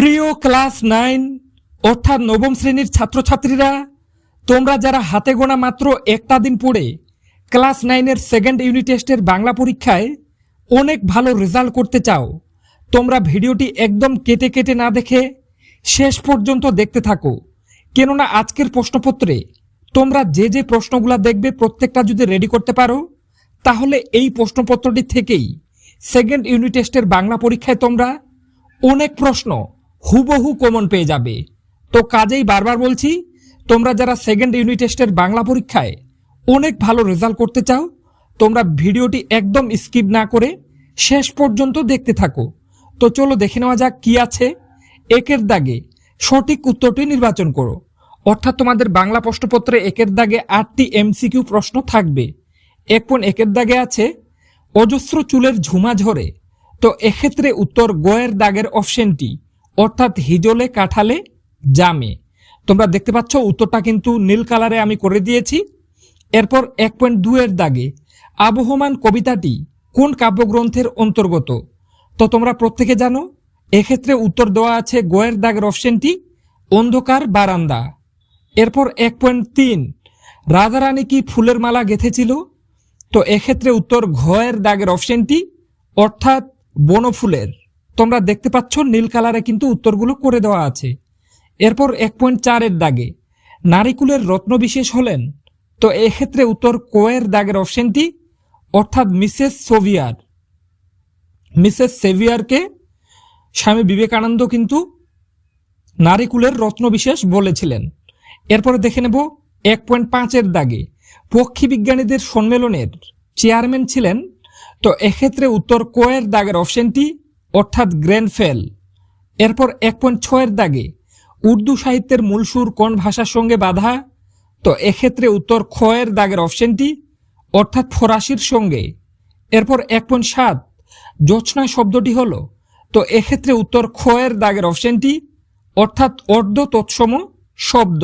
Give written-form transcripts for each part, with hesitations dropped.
প্রিয় ক্লাস 9 অর্থাৎ নবম শ্রেণীর ছাত্রছাত্রীরা, তোমরা যারা হাতে গোনা মাত্র একটা দিন পড়ে ক্লাস 9 এর সেকেন্ড ইউনিট টেস্টের বাংলা পরীক্ষায় অনেক ভালো রেজাল্ট করতে চাও, তোমরা ভিডিওটি একদম কেটে কেটে না দেখে শেষ পর্যন্ত দেখতে থাকো। কেননা আজকের প্রশ্নপত্রে তোমরা যে যে প্রশ্নগুলো দেখবে প্রত্যেকটা যদি রেডি করতে পারো, তাহলে এই প্রশ্নপত্রটি থেকেই সেকেন্ড ইউনিট টেস্টের বাংলা পরীক্ষায় তোমরা অনেক প্রশ্ন হুবহু কমন পেয়ে যাবে। তো কাজেই বারবার বলছি, তোমরা যারা সেকেন্ড ইউনিট টেস্টের বাংলা পরীক্ষায় অনেক ভালো রেজাল্ট করতে চাও, তোমরা ভিডিওটি একদম স্কিপ না করে শেষ পর্যন্ত দেখতে থাকো। তো চলো দেখে নেওয়া যাক কি আছে। একের দাগে সঠিক উত্তরটি নির্বাচন করো। অর্থাৎ তোমাদের বাংলা প্রশ্নপত্রে একের দাগে 8টি এমসিকিউ প্রশ্ন থাকবে। 1.1 দাগে আছে অজস্র চুলের ঝুমা ঝরে। তো এক্ষেত্রে উত্তর গয়ের দাগের অপশনটি, অর্থাৎ হিজলে কাঁঠালে জামে। তোমরা দেখতে পাচ্ছ উত্তরটা কিন্তু নীল কালারে আমি করে দিয়েছি। এরপর 1.2 এর দাগে আবহমান কবিতাটি কোন কাব্যগ্রন্থের অন্তর্গত? তো তোমরা প্রত্যেকে জানো, এক্ষেত্রে উত্তর দেওয়া আছে গয়ের দাগের অপশনটি অন্ধকার বারান্দা। এরপর 1.3 রাধারানী কি ফুলের মালা গেঁথেছিল? তো এক্ষেত্রে উত্তর ঘয়ের দাগের অপশনটি, অর্থাৎ বনফুলের। তোমরা দেখতে পাচ্ছ নীল কালারে কিন্তু উত্তরগুলো করে দেওয়া আছে। এরপর 1.4 এর দাগে নারীকুলের রত্নবিশেষ হলেন? তো এক্ষেত্রে উত্তর কোয়ের দাগের অপশনটি, অর্থাৎ Mrs severe. Mrs সেভিয়ারকে Swami Vivekananda কিন্তু নারীকুলের রত্নবিশেষ বলেছিলেন। এরপরে দেখে নেব 1.5 এর দাগে পক্ষী বিজ্ঞানীদের সম্মেলনের চেয়ারম্যান ছিলেন? তো এক্ষেত্রে উত্তর কোয়ের দাগের অপশনটি, অর্থাৎ গ্রেনফেল। এরপর 1.6 এর দাগে উর্দু সাহিত্যের মূল সুর কোন ভাষার সঙ্গে বাঁধা? তো এক্ষেত্রে উত্তর খয়ের দাগের অপশনটি, অর্থাৎ ফরাসির সঙ্গে। এরপর 1.7 জোছনা শব্দটি হলো? তো এক্ষেত্রে উত্তর খয়ের দাগের অপশনটি, অর্থাৎ অর্ধ তৎসম শব্দ।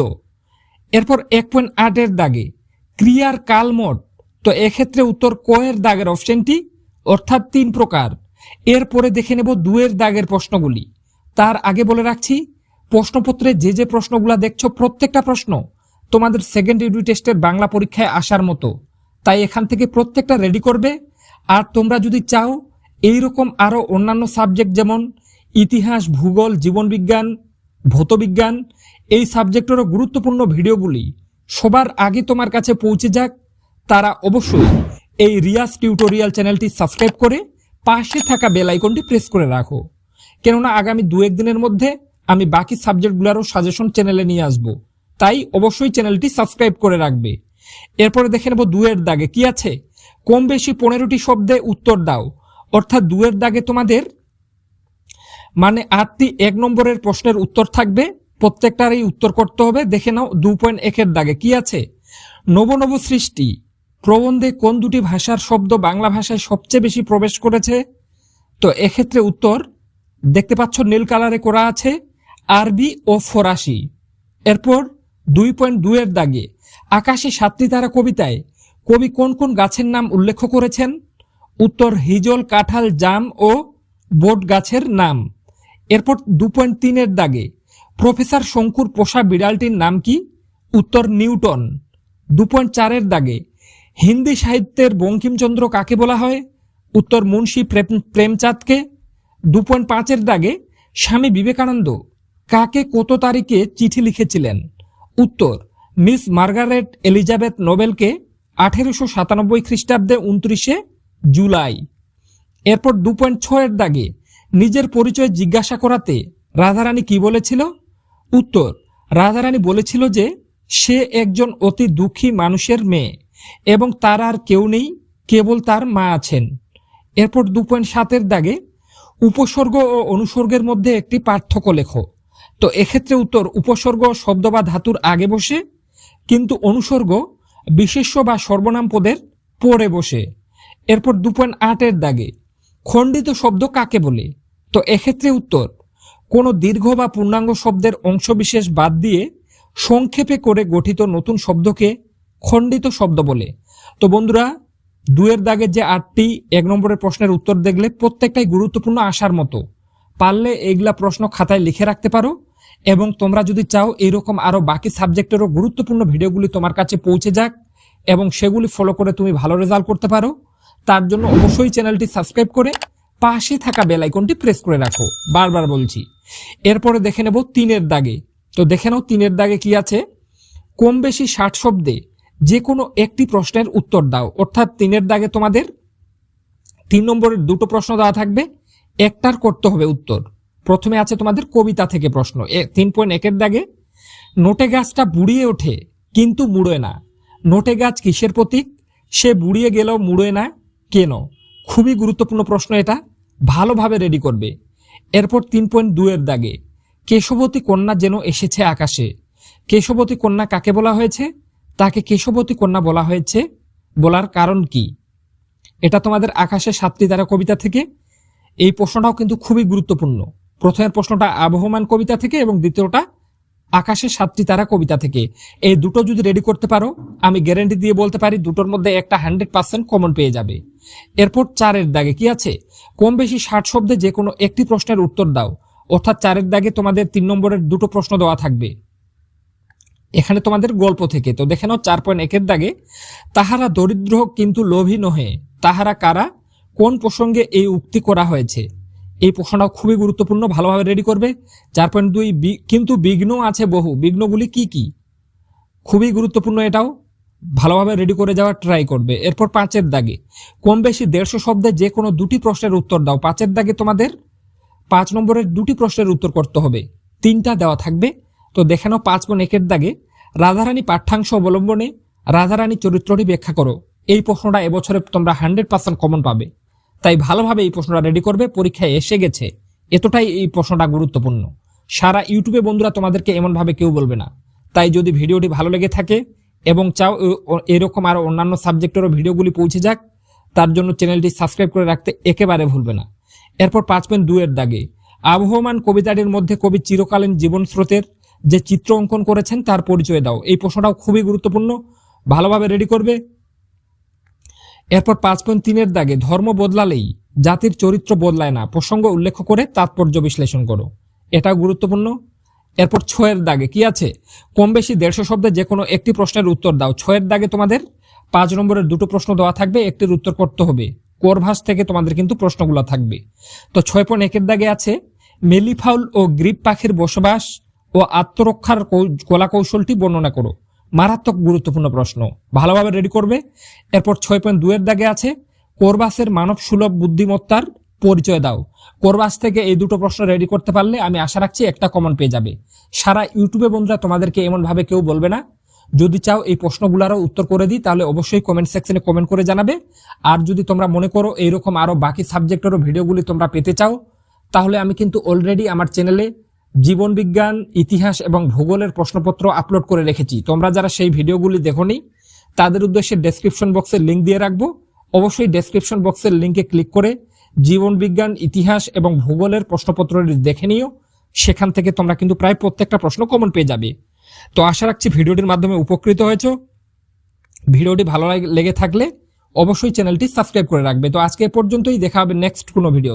এরপর 1.8 এর দাগে ক্রিয়ার কালমোট? তো এক্ষেত্রে উত্তর কয়ের দাগের অপশনটি, অর্থাৎ 3 প্রকার। এরপরে দেখে নেব 2 এর দাগের প্রশ্নগুলি। তার আগে বলে রাখছি, প্রশ্নপত্রে যে যে প্রশ্নগুলো দেখছো প্রত্যেকটা প্রশ্ন তোমাদের সেকেন্ড ইউনিট টেস্টের বাংলা পরীক্ষায় আসার মতো, তাই এখান থেকে প্রত্যেকটা রেডি করবে। আর তোমরা যদি চাও এইরকম আরও অন্যান্য সাবজেক্ট যেমন ইতিহাস, ভূগোল, জীবনবিজ্ঞান, ভৌতবিজ্ঞান, এই সাবজেক্টেরও গুরুত্বপূর্ণ ভিডিওগুলি সবার আগে তোমার কাছে পৌঁছে যাক, তারা অবশ্যই এই রিয়াজ টিউটোরিয়াল চ্যানেলটি সাবস্ক্রাইব করে পাশে থাকা বেল আইকনটি প্রেস করে রাখো। কেননা আগামী 2-1 দিনের মধ্যে আমি বাকি সাবজেক্টগুলোরও সাজেশন চ্যানেলে নিয়ে আসব, তাই অবশ্যই চ্যানেলটি সাবস্ক্রাইব করে রাখবে। এরপরে দেখে নেব 2 এর দাগে কি আছে। কম বেশি 15টি শব্দে উত্তর দাও। অর্থাৎ 2 এর দাগে তোমাদের 8টি 1 নম্বরের প্রশ্নের উত্তর থাকবে, প্রত্যেকটারই উত্তর করতে হবে। দেখে নাও 2.1 এর দাগে কি আছে। নব নব সৃষ্টি প্রবন্ধে কোন দুটি ভাষার শব্দ বাংলা ভাষায় সবচেয়ে বেশি প্রবেশ করেছে? তো এক্ষেত্রে উত্তর দেখতে পাচ্ছ নীল কালারে করা আছে, আরবি ও ফরাসি। এরপর 2.2 এর দাগে আকাশে 7টি তারা কবিতায় কবি কোন কোন গাছের নাম উল্লেখ করেছেন? উত্তর হিজল, কাঁঠাল, জাম ও বট গাছের নাম। এরপর 2.3 এর দাগে প্রফেসর শঙ্কুর পোষা বিড়ালটির নাম কি? উত্তর নিউটন। 2.4 এর দাগে হিন্দি সাহিত্যের বঙ্কিমচন্দ্র কাকে বলা হয়? উত্তর মুন্সী প্রেমচাঁদকে। 2.5 এর দাগে স্বামী বিবেকানন্দ কাকে কত তারিখে চিঠি লিখেছিলেন? উত্তর মিস মার্গারেট এলিজাবেথ নোবেলকে 1897 খ্রিস্টাব্দে 29 জুলাই। এরপর 2.6 এর দাগে নিজের পরিচয় জিজ্ঞাসা করাতে রাধারানী কি বলেছিল? উত্তর রাধারানী বলেছিল যে সে একজন অতি দুঃখী মানুষের মেয়ে এবং তার আর কেউ নেই, কেবল তার মা আছেন। এরপর 2.7 এর দাগে উপসর্গ ও অনুসর্গের মধ্যে একটি পার্থক্য লেখো। তো এক্ষেত্রে উত্তর উপসর্গ শব্দ বা ধাতুর আগে বসে, কিন্তু অনুসর্গ বিশেষ্য বা সর্বনাম পদের পরে বসে। এরপর 2.8 এর দাগে খণ্ডিত শব্দ কাকে বলে? তো এক্ষেত্রে উত্তর কোনো দীর্ঘ বা পূর্ণাঙ্গ শব্দের অংশবিশেষ বাদ দিয়ে সংক্ষেপে করে গঠিত নতুন শব্দকে খণ্ডিত শব্দ বলে। তো বন্ধুরা, 2 এর দাগে যে 8টি 1 নম্বরের প্রশ্নের উত্তর দেখলে প্রত্যেকটাই গুরুত্বপূর্ণ আসার মতো, পারলে এইগুলা প্রশ্ন খাতায় লিখে রাখতে পারো। এবং তোমরা যদি চাও এরকম আরো বাকি সাবজেক্টেরও গুরুত্বপূর্ণ ভিডিওগুলি তোমার কাছে পৌঁছে যাক এবং সেগুলি ফলো করে তুমি ভালো রেজাল্ট করতে পারো, তার জন্য অবশ্যই চ্যানেলটি সাবস্ক্রাইব করে পাশে থাকা বেল আইকনটি প্রেস করে রাখো, বারবার বলছি। এরপরে দেখে নেব 3-এর দাগে। তো দেখে নাও 3-এর দাগে কি আছে। কম বেশি 60 শব্দে যে কোনো একটি প্রশ্নের উত্তর দাও। অর্থাৎ 3-এর দাগে তোমাদের 3 নম্বরের 2টো প্রশ্ন দেওয়া থাকবে, একটার করতে হবে উত্তর। প্রথমে আছে তোমাদের কবিতা থেকে প্রশ্ন 3.1-এর দাগে। নোটে গাছটা বুড়িয়ে ওঠে কিন্তু মুড়োয় না, নোটে গাছ কিসের প্রতীক? সে বুড়িয়ে গেলেও মুড়োয় না কেন? খুবই গুরুত্বপূর্ণ প্রশ্ন, এটা ভালোভাবে রেডি করবে। এরপর 3.2-এর দাগে কেশবতী কন্যা যেন এসেছে আকাশে। কেশবতী কন্যা কাকে বলা হয়েছে? তাকে কেশবতী কন্যা বলা হয়েছে, বলার কারণ কি? এটা তোমাদের আকাশে 7টি তারা কবিতা থেকে। এই প্রশ্নটাও কিন্তু খুবই গুরুত্বপূর্ণ। প্রথমের প্রশ্নটা আবহমান কবিতা থেকে এবং দ্বিতীয়টা আকাশে 7টি তারা কবিতা থেকে। এই দুটো যদি রেডি করতে পারো, আমি গ্যারান্টি দিয়ে বলতে পারি দুটোর মধ্যে একটা 100% কমন পেয়ে যাবে। এরপর 4-এর দাগে কি আছে? কম বেশি 60 শব্দে যে কোনো একটি প্রশ্নের উত্তর দাও। অর্থাৎ 4-এর দাগে তোমাদের 3 নম্বরের 2টো প্রশ্ন দেওয়া থাকবে, এখানে তোমাদের গল্প থেকে। তো দেখে নাও 4.1-এর দাগে তাহারা দরিদ্র কিন্তু লোভী নহে, তাহারা কারা? কোন প্রসঙ্গে এই উক্তি করা হয়েছে? এই প্রশ্নটাও খুবই গুরুত্বপূর্ণ, ভালোভাবে রেডি করবে। 4.2 কিন্তু বিঘ্ন আছে বহু, বিঘ্নগুলি কি কি? খুবই গুরুত্বপূর্ণ, এটাও ভালোভাবে রেডি করে যাওয়ার ট্রাই করবে। এরপর 5-এর দাগে কম বেশি 150 শব্দে যে কোনো 2টি প্রশ্নের উত্তর দাও। 5-এর দাগে তোমাদের 5 নম্বরের 2টি প্রশ্নের উত্তর করতে হবে, 3টা দেওয়া থাকবে। তো দেখে নাও 5.1-এর দাগে রাধারানী পাঠ্যাংশ অবলম্বনে রাধারানী চরিত্রটি ব্যাখ্যা করো। এই প্রশ্নটা এবছরে তোমরা 100% কমন পাবে, তাই ভালোভাবে এই প্রশ্নটা রেডি করবে। পরীক্ষায় এসে গেছে, এতটাই এই প্রশ্নটা গুরুত্বপূর্ণ। সারা ইউটিউবে বন্ধুরা তোমাদেরকে এমনভাবে কেউ বলবে না। তাই যদি ভিডিওটি ভালো লেগে থাকে এবং চাও এরকম আরো অন্যান্য সাবজেক্টেরও ভিডিওগুলি পৌঁছে যাক, তার জন্য চ্যানেলটি সাবস্ক্রাইব করে রাখতে একেবারে ভুলবে না। এরপর 5.2-এর দাগে আবহমান কবিতাটির মধ্যে কবি চিরকালীন জীবন স্রোতের যে চিত্র অঙ্কন করেছেন তার পরিচয় দাও। এই প্রশ্নটাও খুবই গুরুত্বপূর্ণ, ভালোভাবে রেডি করবে। এরপর 5.3-এর দাগে ধর্ম বদলালেই জাতির চরিত্র বদলায় না, প্রসঙ্গ উল্লেখ করে তাৎপর্য বিশ্লেষণ করো। এটা গুরুত্বপূর্ণ। এরপর 6-এর দাগে কি আছে? কম বেশি 150 শব্দে যে কোনো একটি প্রশ্নের উত্তর দাও। 6-এর দাগে তোমাদের 5 নম্বরের 2টো প্রশ্ন দেওয়া থাকবে, একটির উত্তর করতে হবে। কোরভাস থেকে তোমাদের কিন্তু প্রশ্নগুলো থাকবে। তো 6.1-এর দাগে আছে মেলিফাউল ও গ্রিপ পাখির বসবাস ও আত্মরক্ষার কলা কৌশলটি বর্ণনা করো। মারাত্মক গুরুত্বপূর্ণ প্রশ্ন, ভালোভাবে রেডি করবে। এরপর 6.2-এর দাগে আছে কোরবাসের মানব সুলভ বুদ্ধিমত্তার পরিচয় দাও। কোরবাস থেকে এই 2টো প্রশ্ন রেডি করতে পারলে আমি আশা রাখছি একটা কমন পেয়ে যাবে। সারা ইউটিউবে বন্ধুরা তোমাদেরকে এমন ভাবে কেউ বলবে না। যদি চাও এই প্রশ্নগুলোরও উত্তর করে দিই, তাহলে অবশ্যই কমেন্ট সেকশনে কমেন্ট করে জানাবে। আর যদি তোমরা মনে করো এইরকম আরো বাকি সাবজেক্টেরও ভিডিওগুলি তোমরা পেতে চাও, তাহলে আমি কিন্তু অলরেডি আমার চ্যানেলে জীবন বিজ্ঞান, ইতিহাস এবং ভূগোলের প্রশ্নপত্র আপলোড করে রেখেছি। তোমরা যারা সেই ভিডিওগুলি দেখোনি তাদের উদ্দেশ্যে ডেসক্রিপশন বক্সে লিঙ্ক দিয়ে রাখবো। অবশ্যই ডেসক্রিপশন বক্সের লিঙ্কে ক্লিক করে জীবন বিজ্ঞান, ইতিহাস এবং ভূগোলের প্রশ্নপত্রটি দেখে নিও। সেখান থেকে তোমরা কিন্তু প্রায় প্রত্যেকটা প্রশ্ন কমন পেয়ে যাবে। তো আশা রাখছি ভিডিওটির মাধ্যমে উপকৃত হয়েছো। ভিডিওটি ভালো লেগে থাকলে অবশ্যই চ্যানেলটি সাবস্ক্রাইব করে রাখবে। তো আজকে এ পর্যন্তই, দেখা হবে নেক্সট কোনো ভিডিও।